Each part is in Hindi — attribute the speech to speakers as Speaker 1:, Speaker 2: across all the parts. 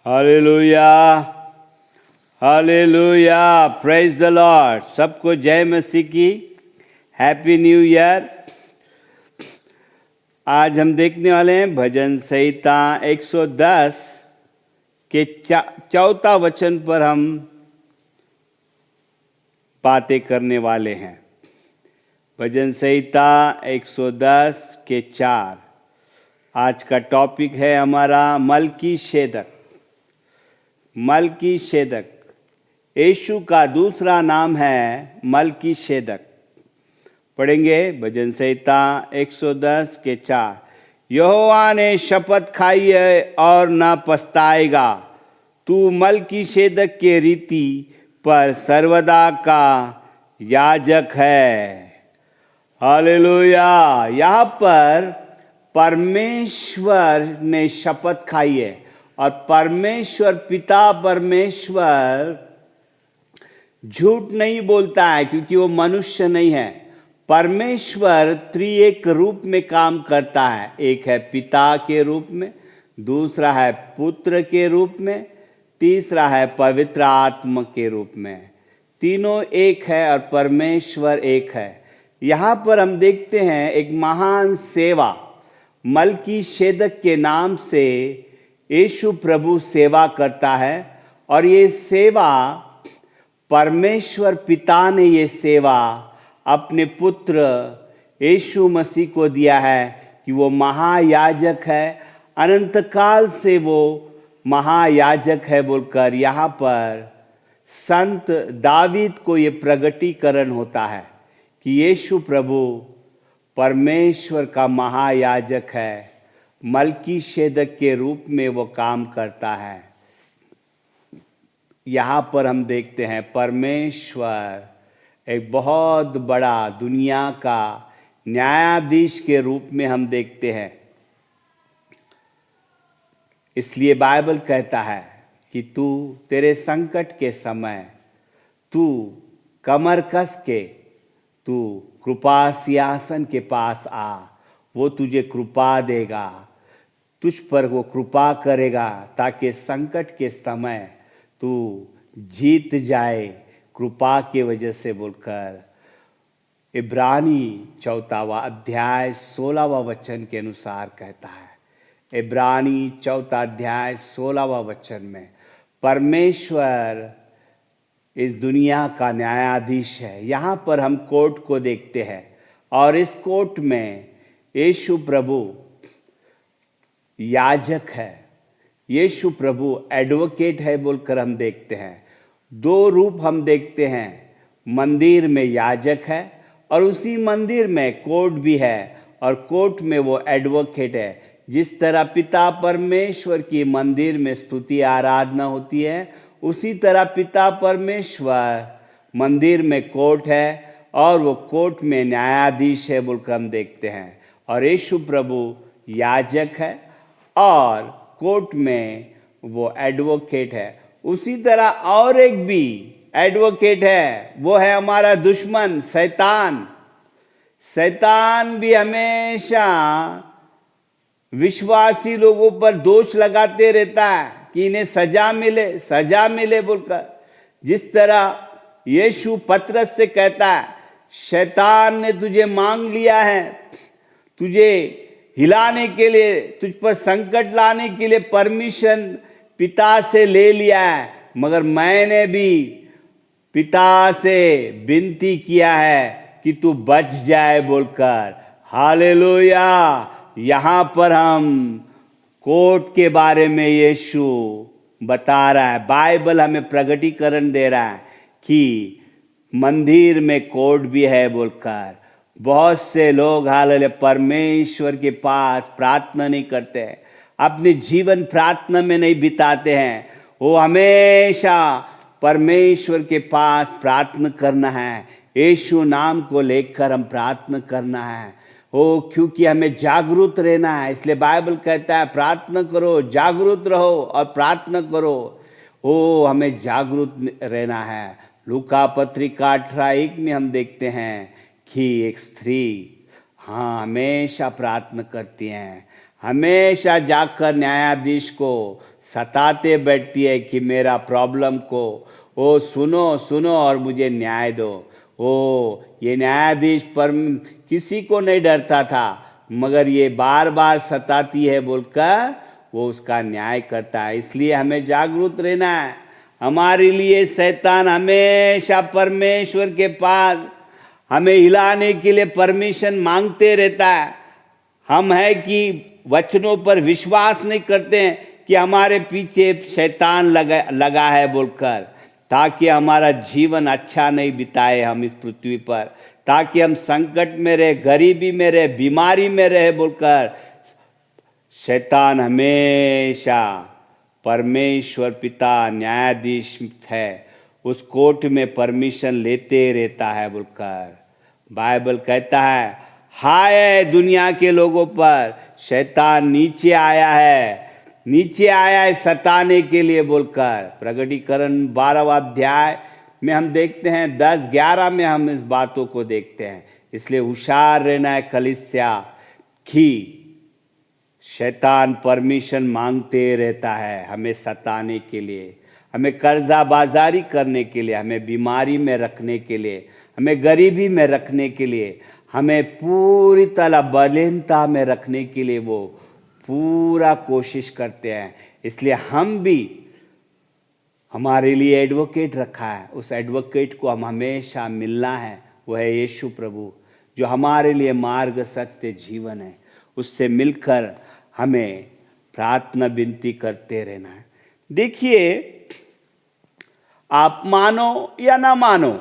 Speaker 1: Hallelujah, hallelujah, praise the Lord. सबको जय मसीह की, हैप्पी न्यू ईयर। आज हम देखने वाले हैं भजन संहिता 110 के चौथा वचन पर हम बातें करने वाले हैं। भजन संहिता 110 के 4। आज का टॉपिक है हमारा मलकीशेदक। मलकीशेदक यीशु का दूसरा नाम है मलकीशेदक। पढ़ेंगे भजन संहिता 110 के 4। यहोवा ने शपथ खाई है और न पछताएगा, तू मलकीशेदक के रीति पर सर्वदा का याजक है। हालेलुया। यहाँ पर परमेश्वर ने शपथ खाई है और परमेश्वर पिता परमेश्वर झूठ नहीं बोलता है, क्योंकि वो मनुष्य नहीं है। परमेश्वर त्रिएक रूप में काम करता है। एक है पिता के रूप में, दूसरा है पुत्र के रूप में, तीसरा है पवित्र आत्मा के रूप में। तीनों एक है और परमेश्वर एक है। यहाँ पर हम देखते हैं एक महान सेवा मलकीशेदक के नाम से यीशु प्रभु सेवा करता है। और ये सेवा परमेश्वर पिता ने ये सेवा अपने पुत्र यीशु मसीह को दिया है कि वो महायाजक है। अनंत काल से वो महायाजक है बोलकर यहाँ पर संत दावीद को ये प्रगटीकरण होता है कि यीशु प्रभु परमेश्वर का महायाजक है। मलकीशेदक के रूप में वो काम करता है। यहाँ पर हम देखते हैं परमेश्वर एक बहुत बड़ा दुनिया का न्यायाधीश के रूप में हम देखते हैं। इसलिए बाइबल कहता है कि तू तेरे संकट के समय तू कमर कस के तू कृपा सिंहासन के पास आ, वो तुझे कृपा देगा, तुझ पर वो कृपा करेगा ताकि संकट के समय तू जीत जाए कृपा के वजह से बोलकर इब्रानी 4वां अध्याय 16वां वचन के अनुसार कहता है। इब्रानी 4वां अध्याय 16वां वचन में परमेश्वर इस दुनिया का न्यायाधीश है। यहाँ पर हम कोर्ट को देखते हैं और इस कोर्ट में यीशु प्रभु याजक है, यीशु प्रभु एडवोकेट है बोलकर हम देखते हैं। दो रूप हम देखते हैं, मंदिर में याजक है और उसी मंदिर में कोर्ट भी है और कोर्ट में वो एडवोकेट है। जिस तरह पिता परमेश्वर की मंदिर में स्तुति आराधना होती है, उसी तरह पिता परमेश्वर मंदिर में कोर्ट है और वो कोर्ट में न्यायाधीश है बोलकर हम देखते हैं। और यीशु प्रभु याजक है और कोर्ट में वो एडवोकेट है। उसी तरह और एक भी एडवोकेट है, वो है हमारा दुश्मन शैतान। शैतान भी हमेशा विश्वासी लोगों पर दोष लगाते रहता है कि इन्हें सजा मिले बोलकर। जिस तरह यीशु पतरस से कहता है, शैतान ने तुझे मांग लिया है, तुझे हिलाने के लिए, तुझ पर संकट लाने के लिए परमिशन पिता से ले लिया है, मगर मैंने भी पिता से विनती किया है कि तू बच जाए बोलकर। हालेलुया। यहाँ पर हम कोर्ट के बारे में यीशु बता रहा है। बाइबल हमें प्रगटीकरण दे रहा है कि मंदिर में कोर्ट भी है बोलकर। बहुत से लोग हालेलुया परमेश्वर के पास प्रार्थना नहीं करते हैं, अपने जीवन प्रार्थना में नहीं बिताते हैं। वो हमेशा परमेश्वर के पास प्रार्थना करना है, यीशु नाम को लेकर हम प्रार्थना करना है। क्योंकि हमें जागरूक रहना है। इसलिए बाइबल कहता है प्रार्थना करो, जागरूक रहो और प्रार्थना करो। हमें जागरूक रहना है। लूका पत्रिका 18:1 में हम देखते हैं कि एक स्त्री हमेशा प्रार्थना करती हैं, हमेशा जाकर न्यायाधीश को सताते बैठती है कि मेरा प्रॉब्लम को ओ सुनो सुनो और मुझे न्याय दो। ओ ये न्यायाधीश पर किसी को नहीं डरता था, मगर ये बार बार सताती है बोलकर वो उसका न्याय करता है। इसलिए हमें जागरूक रहना है। हमारे लिए शैतान हमेशा परमेश्वर के पास हमें हिलाने के लिए परमिशन मांगते रहता है। हम है कि वचनों पर विश्वास नहीं करते हैं कि हमारे पीछे शैतान लगा है बोलकर, ताकि हमारा जीवन अच्छा नहीं बिताए हम इस पृथ्वी पर, ताकि हम संकट में रहे, गरीबी में रहे, बीमारी में रहे बोलकर शैतान हमेशा परमेश्वर पिता न्यायाधीश है उस कोर्ट में परमिशन लेते रहता है बोलकर बाइबल कहता है। हाय दुनिया के लोगों पर, शैतान नीचे आया है सताने के लिए बोलकर। प्रकटीकरण 12वां अध्याय में हम देखते हैं 10-11 में हम इस बातों को देखते हैं। इसलिए होशियार रहना है कलीसिया कि शैतान परमिशन मांगते रहता है हमें सताने के लिए, हमें कर्जा बाजारी करने के लिए, हमें बीमारी में रखने के लिए, हमें गरीबी में रखने के लिए, हमें पूरी तरह बलहीनता में रखने के लिए वो पूरा कोशिश करते हैं। इसलिए हम भी हमारे लिए एडवोकेट रखा है, उस एडवोकेट को हम हमेशा मिलना है। वो है यीशु प्रभु जो हमारे लिए मार्ग सत्य जीवन है। उससे मिलकर हमें प्रार्थना विनती करते रहना है। देखिए आप मानो या ना मानो,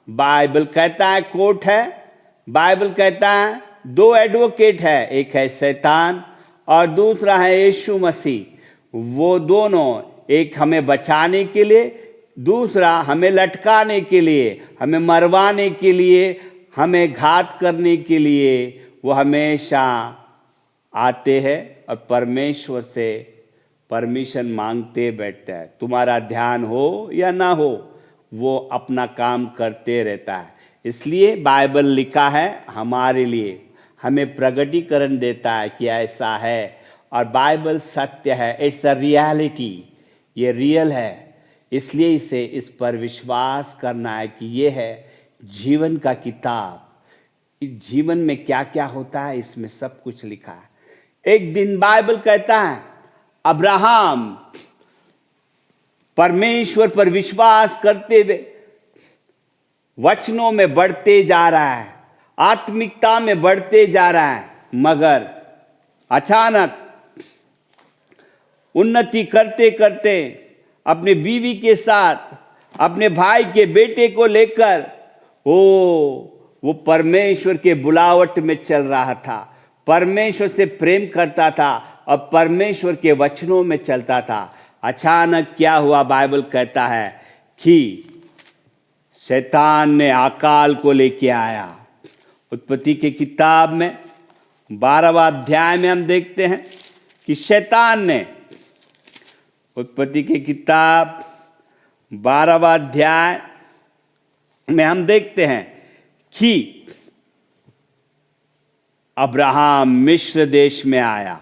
Speaker 1: बाइबल कहता है कोर्ट है, बाइबल कहता है 2 एडवोकेट है, एक है शैतान और दूसरा है यीशु मसीह। वो दोनों, एक हमें बचाने के लिए, दूसरा हमें लटकाने के लिए, हमें मरवाने के लिए, हमें घात करने के लिए वो हमेशा आते हैं और परमेश्वर से परमिशन मांगते बैठते हैं। तुम्हारा ध्यान हो या ना हो, वो अपना काम करते रहता है। इसलिए बाइबल लिखा है हमारे लिए, हमें प्रगटीकरण देता है कि ऐसा है, और बाइबल सत्य है। इट्स अ रियलिटी, ये रियल है। इसलिए इस पर विश्वास करना है कि ये है जीवन का किताब। इस जीवन में क्या क्या होता है इसमें सब कुछ लिखा है। एक दिन बाइबल कहता है अब्राहम परमेश्वर पर विश्वास करते हुए वचनों में बढ़ते जा रहा है, आत्मिकता में बढ़ते जा रहा है, मगर अचानक उन्नति करते करते अपने बीवी के साथ अपने भाई के बेटे को लेकर वो परमेश्वर के बुलावट में चल रहा था, परमेश्वर से प्रेम करता था और परमेश्वर के वचनों में चलता था। अचानक क्या हुआ, बाइबल कहता है कि शैतान ने अकाल को लेके आया। उत्पत्ति की किताब में 12वां अध्याय में हम देखते हैं कि शैतान ने, उत्पत्ति की किताब 12वां अध्याय में हम देखते हैं कि अब्राहम मिस्र देश में आया।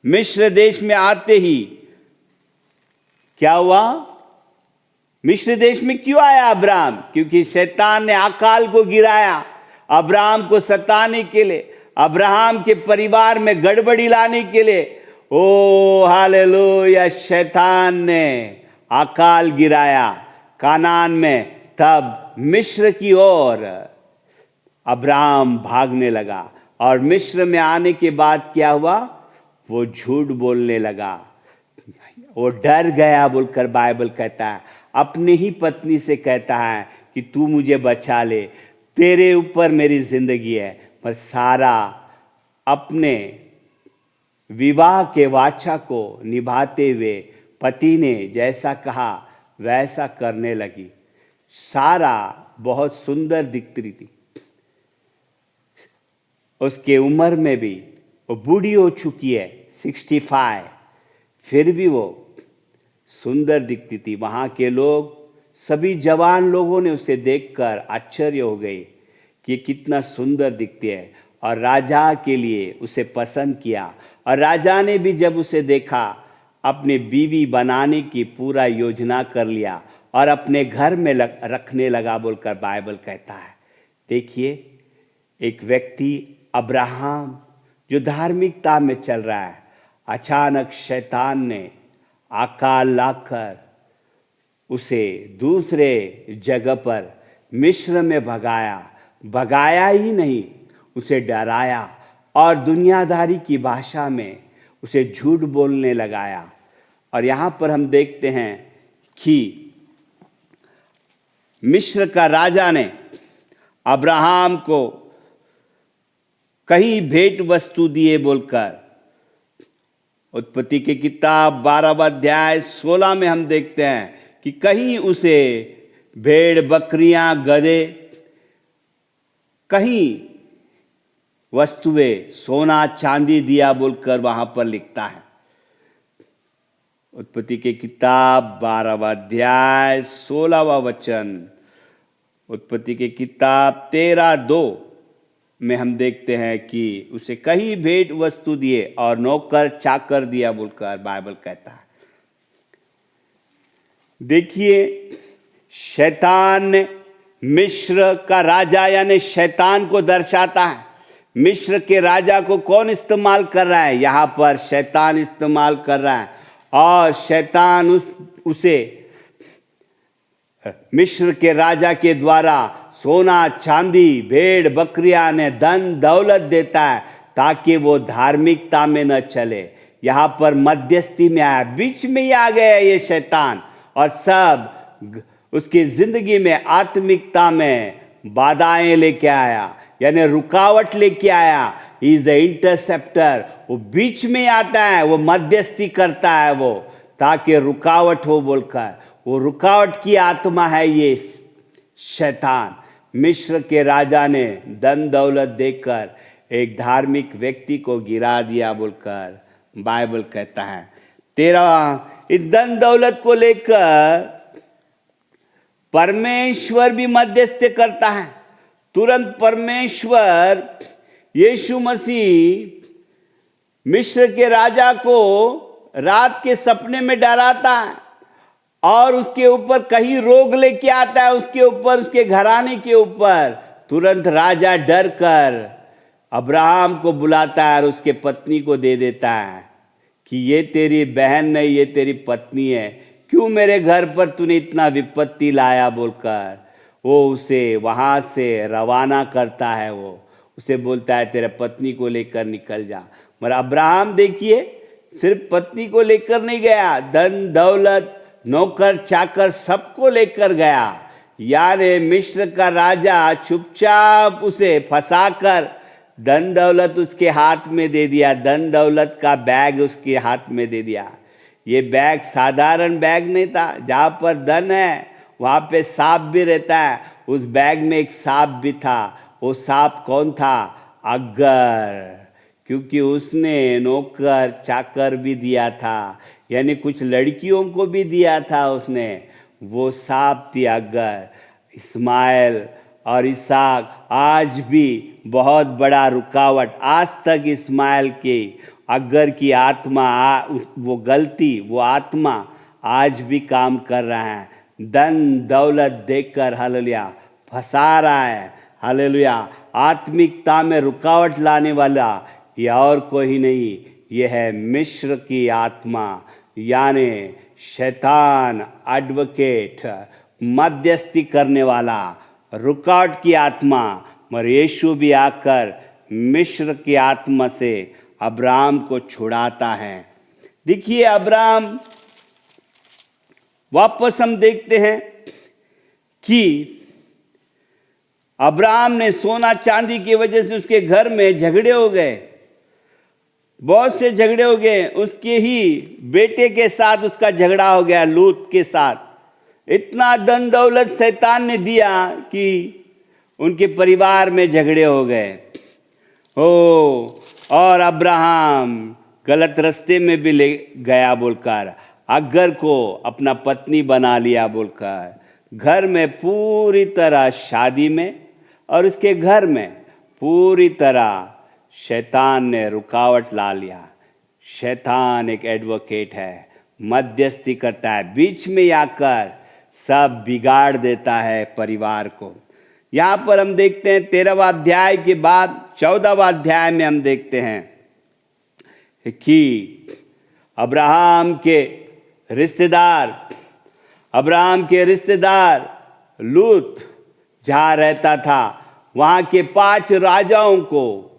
Speaker 1: मिस्र देश में आते ही क्या हुआ, मिस्र देश में क्यों आया अब्राहम? क्योंकि शैतान ने अकाल को गिराया अब्राहम को सताने के लिए, अब्राहम के परिवार में गड़बड़ी लाने के लिए। ओ हालेलुया, शैतान ने अकाल गिराया कानान में। तब मिस्र की ओर अब्राहम भागने लगा, और मिस्र में आने के बाद क्या हुआ, वो झूठ बोलने लगा, वो डर गया बोलकर बाइबल कहता है। अपनी ही पत्नी से कहता है कि तू मुझे बचा ले, तेरे ऊपर मेरी जिंदगी है। पर सारा अपने विवाह के वाचा को निभाते हुए पति ने जैसा कहा वैसा करने लगी। सारा बहुत सुंदर दिखती थी, उसके उम्र में भी वो बूढ़ी हो चुकी है 65, फिर भी वो सुंदर दिखती थी। वहाँ के लोग, सभी जवान लोगों ने उसे देखकर आश्चर्य हो गए कि कितना सुंदर दिखती है, और राजा के लिए उसे पसंद किया और राजा ने भी जब उसे देखा, अपने बीवी बनाने की पूरा योजना कर लिया और अपने घर में रखने लगा बोलकर बाइबल कहता है। देखिए, एक व्यक्ति अब्राहम जो धार्मिकता में चल रहा है, अचानक शैतान ने आकार लाकर उसे दूसरे जगह पर मिस्र में भगाया ही नहीं, उसे डराया और दुनियादारी की भाषा में उसे झूठ बोलने लगाया। और यहाँ पर हम देखते हैं कि मिस्र का राजा ने अब्राहम को कहीं भेंट वस्तु दिए बोलकर, उत्पत्ति की किताब 12वां अध्याय 16 में हम देखते हैं कि कहीं उसे भेड़ बकरियां गधे, कहीं वस्तुएं सोना चांदी दिया बोलकर वहां पर लिखता है। उत्पत्ति की किताब 12वां अध्याय 16वां वचन, उत्पत्ति की किताब 13:2 में हम देखते हैं कि उसे कहीं भेंट वस्तु दिए और नौकर चाकर दिया बोलकर बाइबल कहता है। देखिए, शैतान ने मिस्र का राजा यानी शैतान को दर्शाता है। मिस्र के राजा को कौन इस्तेमाल कर रहा है? यहाँ पर शैतान इस्तेमाल कर रहा है और शैतान उसे मिस्र के राजा के द्वारा सोना चांदी भेड़ बकरियां ने धन दौलत देता है ताकि वो धार्मिकता में न चले। यहाँ पर मध्यस्थी में आया, बीच में ही आ गया ये शैतान और सब उसकी जिंदगी में आत्मिकता में बाधाएं लेके आया, यानी रुकावट लेके आया। ही इज द इंटरसेप्टर, वो बीच में आता है, वो मध्यस्थी करता है वो, ताकि रुकावट हो बोलकर। वो रुकावट की आत्मा है ये शैतान। मिस्र के राजा ने धन दौलत देकर एक धार्मिक व्यक्ति को गिरा दिया बोलकर बाइबल कहता है। 13 इस धन दौलत को लेकर परमेश्वर भी मध्यस्थी करता है। तुरंत परमेश्वर यीशु मसीह मिस्र के राजा को रात के सपने में डराता है और उसके ऊपर कहीं रोग लेके आता है, उसके ऊपर, उसके घराने के ऊपर। तुरंत राजा डर कर अब्राहम को बुलाता है और उसके पत्नी को दे देता है कि ये तेरी बहन नहीं, ये तेरी पत्नी है, क्यों मेरे घर पर तूने इतना विपत्ति लाया बोलकर वो उसे वहां से रवाना करता है। वो उसे बोलता है तेरे पत्नी को लेकर निकल जा। मगर अब्राहम देखिए, सिर्फ पत्नी को लेकर नहीं गया, धन दौलत नौकर चाकर सबको लेकर गया। यानी मिस्र का राजा चुपचाप उसे फंसाकर धन दौलत उसके हाथ में दे दिया, धन दौलत का बैग उसके हाथ में दे दिया। ये बैग साधारण बैग नहीं था, जहाँ पर धन है वहाँ पे सांप भी रहता है। उस बैग में एक सांप भी था। वो सांप कौन था? अगर, क्योंकि उसने नौकर चाकर भी दिया था, यानी कुछ लड़कियों को भी दिया था उसने। वो सांप थी अगर। इस्माइल और इसहाक आज भी बहुत बड़ा रुकावट, आज तक इस्माइल के अगर की आत्मा, वो गलती, वो आत्मा आज भी काम कर रहा है। धन दौलत देकर हालेलुया फंसा रहा है। हालेलुया, आत्मिकता में रुकावट लाने वाला ये और कोई नहीं, ये है मिस्र की आत्मा, यानी शैतान, एडवोकेट, मध्यस्थी करने वाला, रुकावट की आत्मा। मगर यीशु भी आकर मिस्र की आत्मा से अब्राहम को छुड़ाता है। देखिए, अब्राहम वापस हम देखते हैं कि अब्राहम ने सोना चांदी की वजह से उसके घर में झगड़े हो गए, बहुत से झगड़े हो गए। उसके ही बेटे के साथ उसका झगड़ा हो गया, लूत के साथ। इतना धन दौलत शैतान ने दिया कि उनके परिवार में झगड़े हो गए। और अब्राहम गलत रास्ते में भी ले गया बोलकर अगर को अपना पत्नी बना लिया बोलकर घर में पूरी तरह, शादी में और उसके घर में पूरी तरह शैतान ने रुकावट ला लिया। शैतान एक एडवोकेट है, मध्यस्थी करता है, बीच में आकर सब बिगाड़ देता है परिवार को। यहाँ पर हम देखते हैं 13वां अध्याय के बाद 14वां अध्याय में हम देखते हैं कि अब्राहम के रिश्तेदार लूत जहाँ रहता था, वहाँ के 5 राजाओं को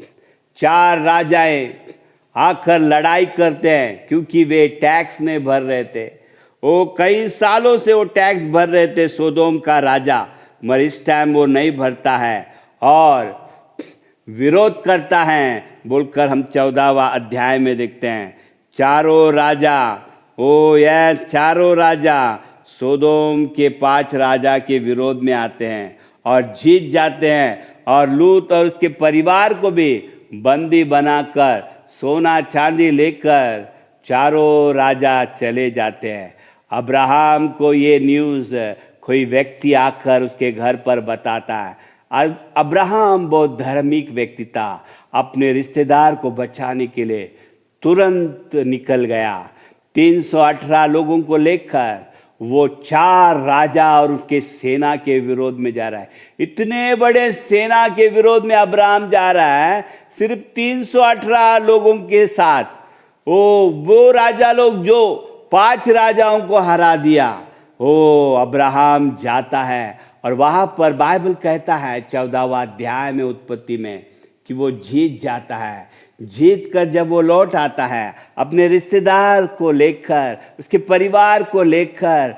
Speaker 1: 4 राजाएं आकर लड़ाई करते हैं, क्योंकि वे टैक्स नहीं भर रहे थे। वो कई सालों से वो टैक्स भर रहे थे, सोदोम का राजा, मगर इस टाइम वो नहीं भरता है और विरोध करता है बोलकर हम 14वां अध्याय में देखते हैं। चारों राजा सोदोम के 5 राजा के विरोध में आते हैं और जीत जाते हैं, और लूत और उसके परिवार को भी बंदी बनाकर सोना चांदी लेकर चारों राजा चले जाते हैं। अब्राहम को ये न्यूज़ कोई व्यक्ति आकर उसके घर पर बताता है। अब्राहम बहुत धार्मिक व्यक्ति था, अपने रिश्तेदार को बचाने के लिए तुरंत निकल गया। 318 लोगों को लेकर वो 4 राजा और उसके सेना के विरोध में जा रहा है। इतने बड़े सेना के विरोध में अब्राहम जा रहा है, सिर्फ 318 लोगों के साथ। वो राजा लोग जो 5 राजाओं को हरा दिया, अब्राहम जाता है और वहां पर बाइबल कहता है 14वां अध्याय में उत्पत्ति में कि वो जीत जाता है। जीत कर जब वो लौट आता है अपने रिश्तेदार को लेकर, उसके परिवार को लेकर,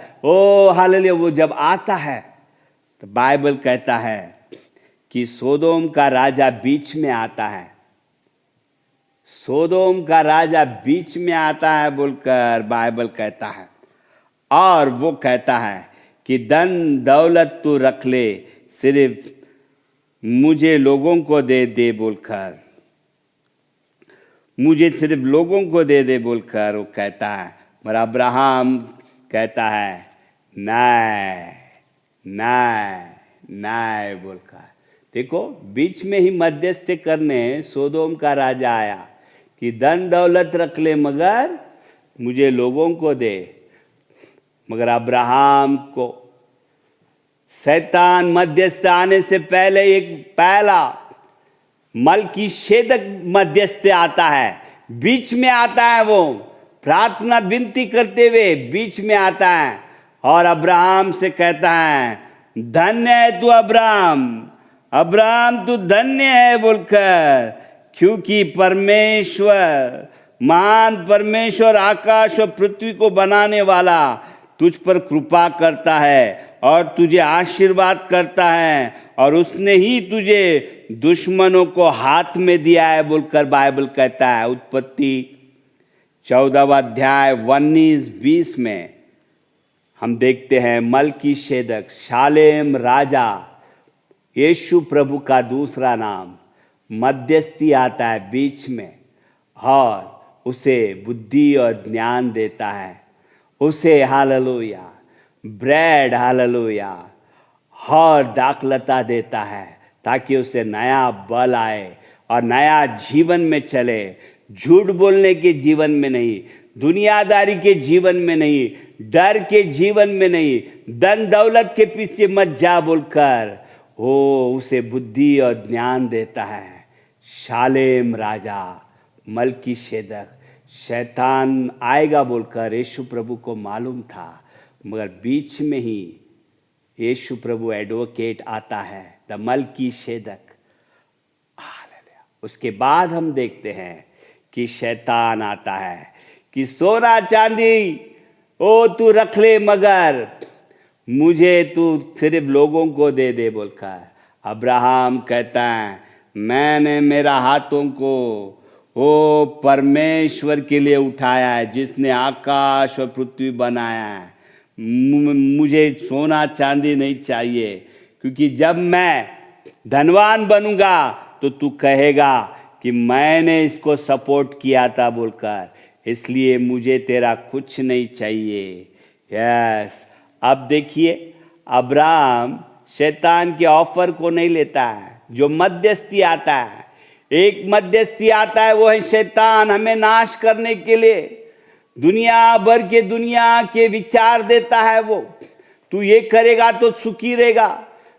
Speaker 1: हालेलुया, वो जब आता है तो बाइबल कहता है कि सोदोम का राजा बीच में आता है। सोदोम का राजा बीच में आता है बोलकर बाइबल कहता है, और वो कहता है कि धन दौलत तू रख ले, सिर्फ मुझे लोगों को दे बोलकर, मुझे सिर्फ लोगों को दे बोलकर वो कहता है। मगर अब्राहम कहता है नहीं बोलकर। देखो, बीच में ही मध्यस्थी करने सोदोम का राजा आया कि धन दौलत रख ले मगर मुझे लोगों को दे। मगर अब्राहम को शैतान मध्यस्थ आने से पहले पहला मलकीशेदक मध्यस्थ आता है, बीच में आता है। वो प्रार्थना विनती करते हुए बीच में आता है और अब्राहम से कहता है, धन्य है तू अब्राहम तू धन्य है बोलकर, क्योंकि महान परमेश्वर आकाश और पृथ्वी को बनाने वाला तुझ पर कृपा करता है और तुझे आशीर्वाद करता है, और उसने ही तुझे दुश्मनों को हाथ में दिया है बोलकर बाइबल कहता है। उत्पत्ति 14वां अध्याय 19-20 में हम देखते हैं मलकीशेदक, शालेम राजा, यीशु प्रभु का दूसरा नाम, मध्यस्थी आता है बीच में और उसे बुद्धि और ज्ञान देता है, उसे हालेलुया ब्रेड हालेलुया और दाखलता देता है, ताकि उसे नया बल आए और नया जीवन में चले। झूठ बोलने के जीवन में नहीं, दुनियादारी के जीवन में नहीं, डर के जीवन में नहीं, धन दौलत के पीछे मत जा बोलकर वो उसे बुद्धि और ज्ञान देता है। शालेम राजा मलकीशेदक, शैतान आएगा बोलकर यीशु प्रभु को मालूम था, मगर बीच में ही यीशु प्रभु एडवोकेट आता है, द मलकीशेदक। उसके बाद हम देखते हैं कि शैतान आता है कि सोना चांदी तू रख ले मगर मुझे तू सिर्फ लोगों को दे बोलकर। अब्राहम कहता है, मैंने मेरा हाथों को परमेश्वर के लिए उठाया है जिसने आकाश और पृथ्वी बनाया है। मुझे सोना चांदी नहीं चाहिए, क्योंकि जब मैं धनवान बनूंगा तो तू कहेगा कि मैंने इसको सपोर्ट किया था बोलकर, इसलिए मुझे तेरा कुछ नहीं चाहिए। यस, अब देखिए अब्राहम शैतान के ऑफर को नहीं लेता है, जो मध्यस्थी आता है। एक मध्यस्थी आता है, वो है शैतान, हमें नाश करने के लिए दुनिया भर के दुनिया के विचार देता है। वो तू ये करेगा तो सुखी रहेगा,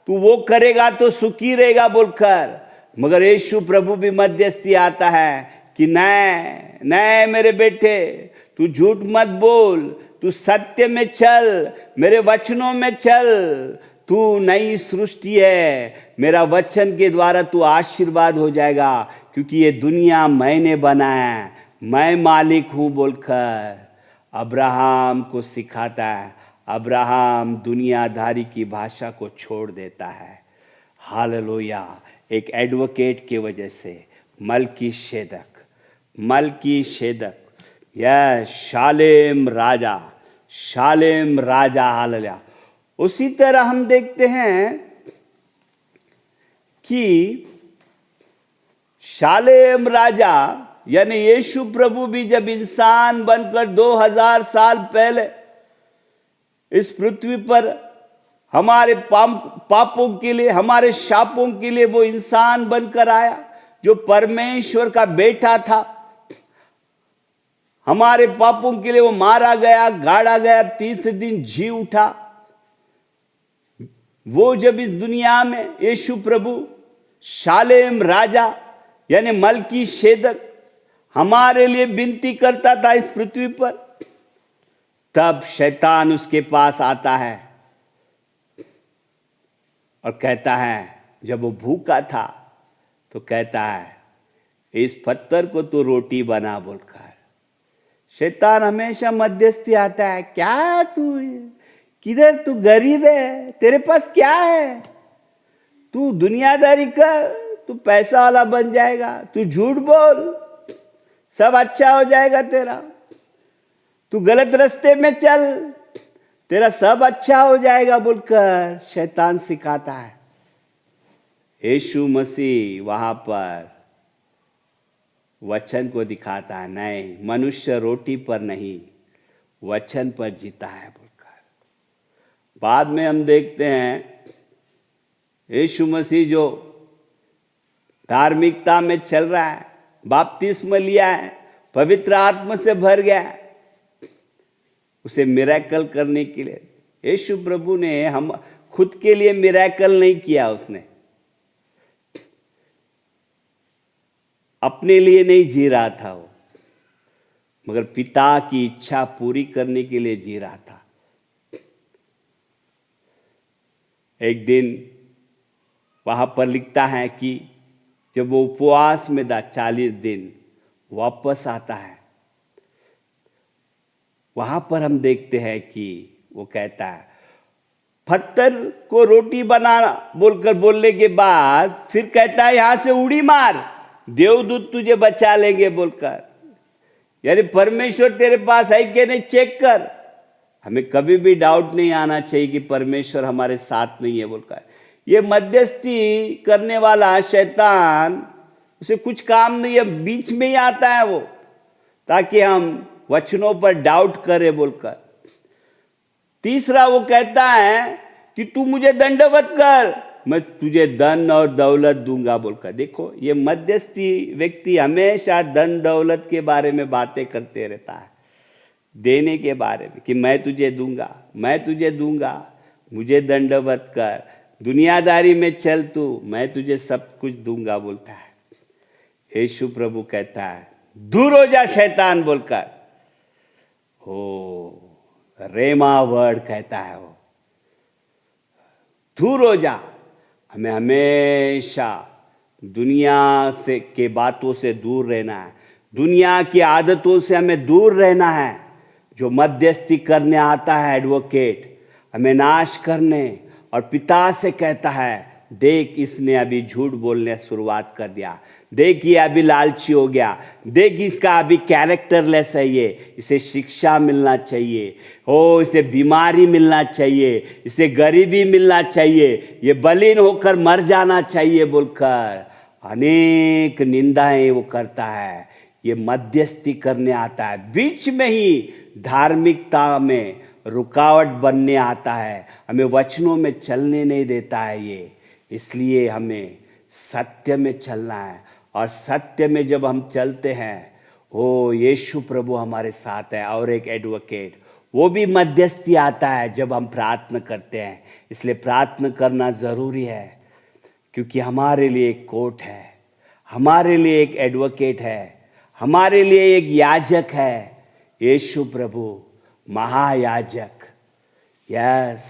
Speaker 1: तू वो करेगा तो सुखी रहेगा बोलकर। मगर यीशु प्रभु भी मध्यस्थी आता है कि नहीं नहीं मेरे बेटे, तू झूठ मत बोल, तू सत्य में चल, मेरे वचनों में चल, तू नई सृष्टि है, मेरा वचन के द्वारा तू आशीर्वाद हो जाएगा, क्योंकि ये दुनिया मैंने बनाया है, मैं मालिक हूं बोलकर अब्राहम को सिखाता है। अब्राहम दुनियादारी की भाषा को छोड़ देता है। हालेलुया। एक एडवोकेट की वजह से मलकीशेदक यह शालेम राजा हालेलुया। उसी तरह हम देखते हैं कि शालेम राजा यानी यीशु प्रभु भी जब इंसान बनकर 2000 साल पहले इस पृथ्वी पर हमारे पापों के लिए, हमारे शापों के लिए वो इंसान बनकर आया, जो परमेश्वर का बेटा था। हमारे पापों के लिए वो मारा गया, गाड़ा गया, 3 दिन जी उठा। वो जब इस दुनिया में यीशु प्रभु शालेम राजा यानी मलकीशेदक हमारे लिए विनती करता था इस पृथ्वी पर, तब शैतान उसके पास आता है और कहता है, जब वो भूखा था तो कहता है इस पत्थर को तो रोटी बना बोलकर। शैतान हमेशा मध्यस्थी आता है, क्या तू किधर, तू गरीब है, तेरे पास क्या है, तू दुनियादारी कर, तू पैसा वाला बन जाएगा, तू झूठ बोल, सब अच्छा हो जाएगा तेरा, तू गलत रास्ते में चल, तेरा सब अच्छा हो जाएगा बोलकर शैतान सिखाता है। यीशु मसीह वहां पर वचन को दिखाता है, नहीं, मनुष्य रोटी पर नहीं वचन पर जीता है बोलकर। बाद में हम देखते हैं यीशु मसीह जो धार्मिकता में चल रहा है, बपतिस्मा लिया है, पवित्र आत्मा से भर गया है, उसे मिरेकल करने के लिए यीशु प्रभु ने हम खुद के लिए मिरेकल नहीं किया, उसने अपने लिए नहीं जी रहा था वो, मगर पिता की इच्छा पूरी करने के लिए जी रहा था। एक दिन वहां पर लिखता है कि जब वो उपवास में था 40 दिन, वापस आता है, वहां पर हम देखते हैं कि वो कहता है पत्थर को रोटी बनाना बोलकर बोलने के बाद फिर कहता है यहां से उड़ी मार, देवदूत तुझे बचा लेंगे बोलकर। यानी परमेश्वर तेरे पास है कि नहीं चेक कर। हमें कभी भी डाउट नहीं आना चाहिए कि परमेश्वर हमारे साथ नहीं है बोलकर। ये मध्यस्थी करने वाला शैतान, उसे कुछ काम नहीं है, बीच में ही आता है वो, ताकि हम वचनों पर डाउट करें बोलकर। तीसरा वो कहता है कि तू मुझे दंडवत कर, मैं तुझे धन और दौलत दूंगा बोलकर। देखो, ये मध्यस्थी व्यक्ति हमेशा धन दौलत के बारे में बातें करते रहता है, देने के बारे में, कि मैं तुझे दूंगा, मैं तुझे दूंगा, मुझे दंडवत कर, दुनियादारी में चल तू, मैं तुझे सब कुछ दूंगा बोलता है। यीशु प्रभु कहता है दूर हो जा शैतान बोलकर। हो रेमा वर्ड कहता है वो, दूर हो जा। हमें हमेशा दुनिया से के बातों से दूर रहना है, दुनिया की आदतों से हमें दूर रहना है। जो मध्यस्थी करने आता है एडवोकेट, हमें नाश करने, और पिता से कहता है देख इसने अभी झूठ बोलने शुरुआत कर दिया, देख ये अभी लालची हो गया, देख इसका अभी कैरेक्टरलेस है, ये इसे शिक्षा मिलना चाहिए, हो इसे बीमारी मिलना चाहिए, इसे गरीबी मिलना चाहिए, ये बलीन होकर मर जाना चाहिए बोलकर अनेक निंदाएं वो करता है। ये मध्यस्थी करने आता है, बीच में ही धार्मिकता में रुकावट बनने आता है, हमें वचनों में चलने नहीं देता है ये। इसलिए हमें सत्य में चलना है और सत्य में जब हम चलते हैं, ओ यीशु प्रभु हमारे साथ है। और एक एडवोकेट, वो भी मध्यस्थी आता है जब हम प्रार्थना करते हैं। इसलिए प्रार्थना करना ज़रूरी है, क्योंकि हमारे लिए एक कोर्ट है, हमारे लिए एक एडवोकेट है, हमारे लिए एक याजक है, यीशु प्रभु महायाजक। यस,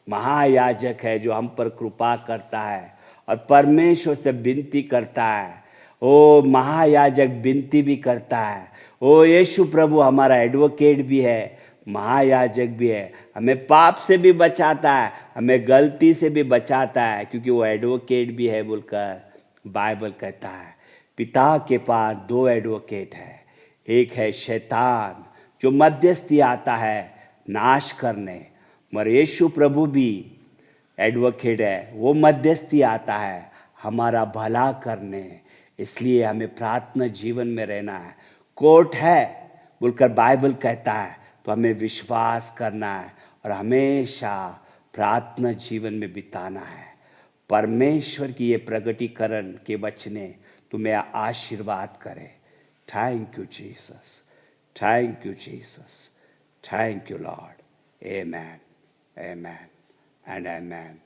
Speaker 1: महायाजक है जो हम पर कृपा करता है और परमेश्वर से विनती करता है। ओ महायाजक विनती भी करता है। ओ यीशु प्रभु हमारा एडवोकेट भी है, महायाजक भी है। हमें पाप से भी बचाता है, हमें गलती से भी बचाता है, क्योंकि वो एडवोकेट भी है बोलकर बाइबल कहता है। पिता के पास दो एडवोकेट है, एक है शैतान जो मध्यस्थी आता है नाश करने, मगर यीशु प्रभु भी एडवोकेट है, वो मध्यस्थी आता है हमारा भला करने। इसलिए हमें प्रार्थना जीवन में रहना है। कोर्ट है बोलकर बाइबल कहता है, तो हमें विश्वास करना है और हमेशा प्रार्थना जीवन में बिताना है। परमेश्वर की ये प्रगटीकरण के वचने तुम्हें आशीर्वाद करे। Thank you Jesus, thank you Jesus, thank you Lord. Amen, amen and amen.